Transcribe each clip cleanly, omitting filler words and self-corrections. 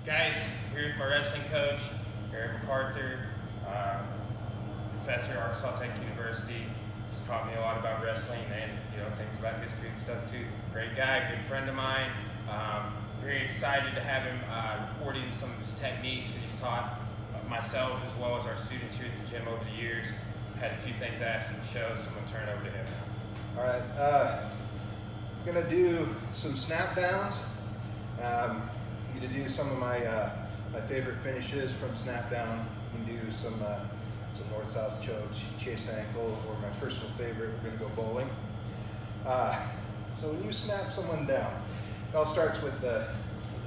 Guys, here's my wrestling coach, Eric MacArthur, professor at Arkansas Tech University. He's taught me a lot about wrestling and things about history and stuff too. Great guy, good friend of mine. Very excited to have him reporting some of his techniques that he's taught myself as well as our students here at the gym over the years. Had a few things I asked him to show, so I'm going to turn it over to him now. All right, I'm going to do some snap downs. I'm going to do some of my favorite finishes from snap down. We can do some north-south choke, chase ankle, or my personal favorite, we're going to go bowling. So when you snap someone down, it all starts with the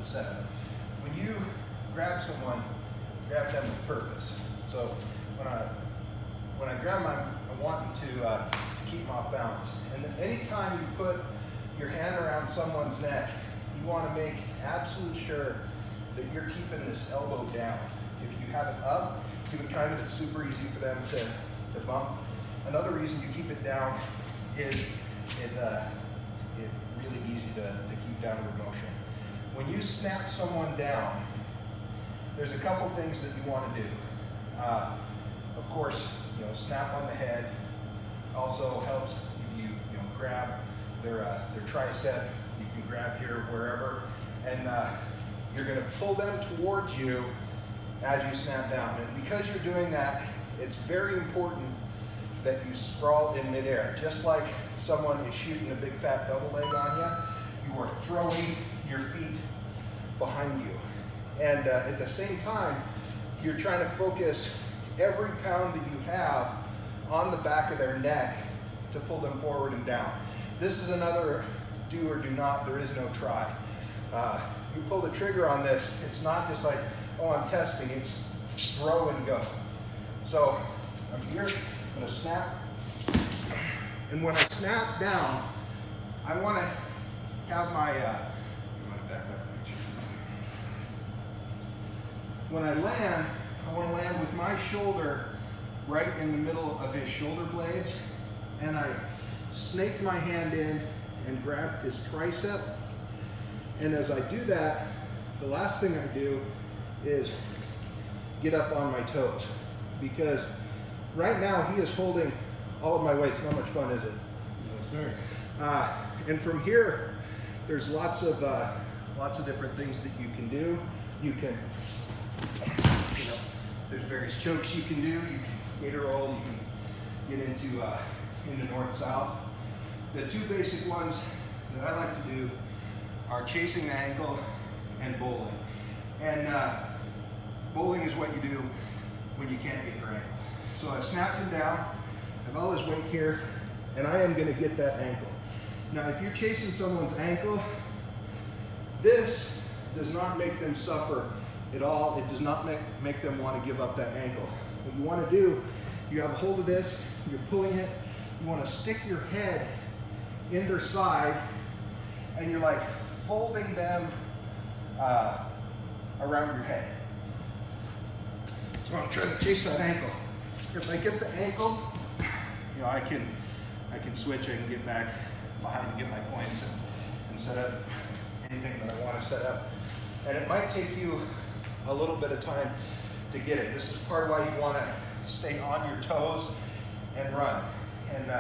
setup. When you grab someone, grab them with purpose. So when I grab them, I want to keep them off balance. And anytime you put your hand around someone's neck, you want to make absolute sure that you're keeping this elbow down. If you have it up, you can kind of, it's super easy for them to bump. Another reason you keep it down is it's really easy to keep downward motion. When you snap someone down, there's a couple things that you want to do. Of course, snap on the head. Also helps if you grab their tricep. You can grab here, wherever, and you're going to pull them towards you as you snap down. And because you're doing that, it's very important that you sprawl in midair. Just like someone is shooting a big fat double leg on you, you are throwing your feet behind you. And at the same time, you're trying to focus every pound that you have on the back of their neck to pull them forward and down. This is another do or do not, there is no try. You pull the trigger on this, it's not just like, oh, I'm testing, it's throw and go. So I'm here, I'm gonna snap, and when I snap down, I wanna have my, when I land, I want to land with my shoulder right in the middle of his shoulder blades, and I snaked my hand in and grabbed his tricep. And as I do that, the last thing I do is get up on my toes, because right now he is holding all of my weight. How much fun is it? Yes, sir. And from here, there's lots of different things that you can do. You can, there's various chokes you can do. You can gator roll. You can get into north-south. The two basic ones that I like to do are chasing the ankle and bowling. And bowling is what you do when you can't get your ankle. So I've snapped him down. I have all his weight here, and I am going to get that ankle. Now, if you're chasing someone's ankle, this does not make them suffer at all. It does not make them want to give up that ankle. What you want to do, you have a hold of this, you're pulling it, you want to stick your head in their side, and you're like folding them around your head. So I'm trying to chase that ankle. If I get the ankle, I can switch, I can get back behind and get my points and set up anything that I want to set up. And it might take you a little bit of time to get it. This is part of why you want to stay on your toes and run. And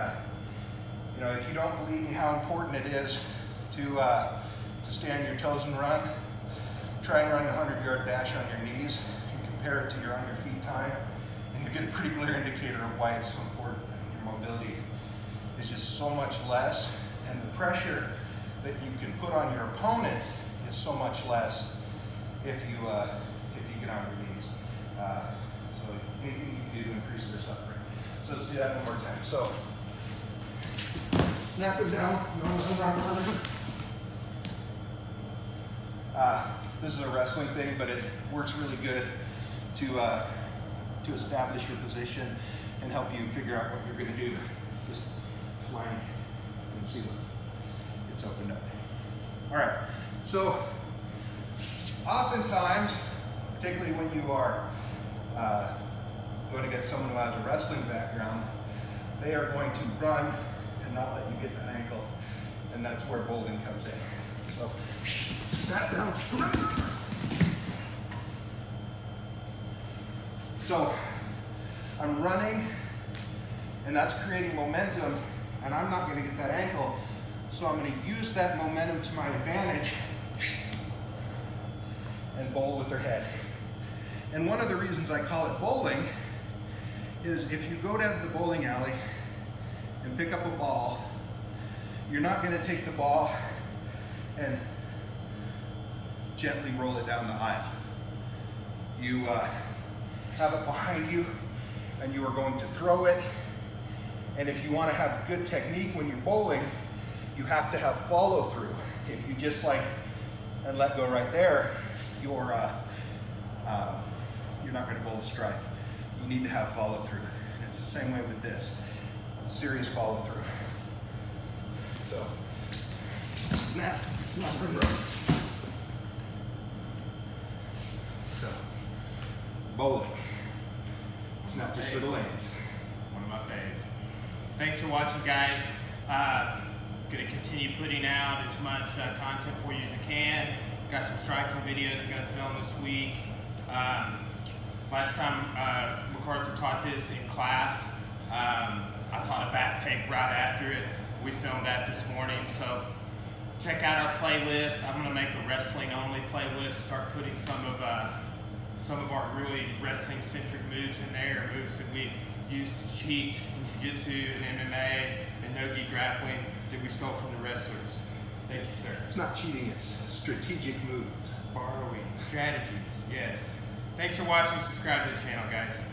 if you don't believe me how important it is to stay on your toes and run, try and run a 100-yard dash on your knees and compare it to your on your feet time, and you get a pretty clear indicator of why it's so important. Your mobility is just so much less, and the pressure that you can put on your opponent is so much less if you get on your knees. So anything you can do to increase their suffering. So let's do that one more time. So snap him down. This is a wrestling thing, but it works really good to establish your position and help you figure out what you're going to do. Just flank and see what it's opened up. All right. So oftentimes, particularly when you are going to get someone who has a wrestling background, they are going to run and not let you get that ankle, and that's where bowling comes in. So snap down, So I'm running, and that's creating momentum, and I'm not going to get that ankle, so I'm going to use that momentum to my advantage and bowl with their head. And one of the reasons I call it bowling is if you go down to the bowling alley and pick up a ball, you're not going to take the ball and gently roll it down the aisle. You have it behind you, and you are going to throw it. And if you want to have good technique when you're bowling, you have to have follow through. If you just like and let go right there, you're not going to bowl a strike. You need to have follow through. And it's the same way with this. Serious follow through. So, snap, run. So, bowling. It's not just for the lanes. One of my faves. Thanks for watching, guys. Gonna continue putting out as much content for you as I can. Got some striking videos we're gonna film this week. Last time MacArthur taught this in class, I taught a back take right after it. We filmed that this morning, so check out our playlist. I'm gonna make a wrestling only playlist, start putting some of our really wrestling centric moves in there, moves that we use to cheat in jiu-jitsu and MMA and no-gi grappling that we stole from the wrestlers. Thank you, sir. It's not cheating, it's strategic moves. Borrowing strategies, yes. Thanks for watching. Subscribe to the channel, guys.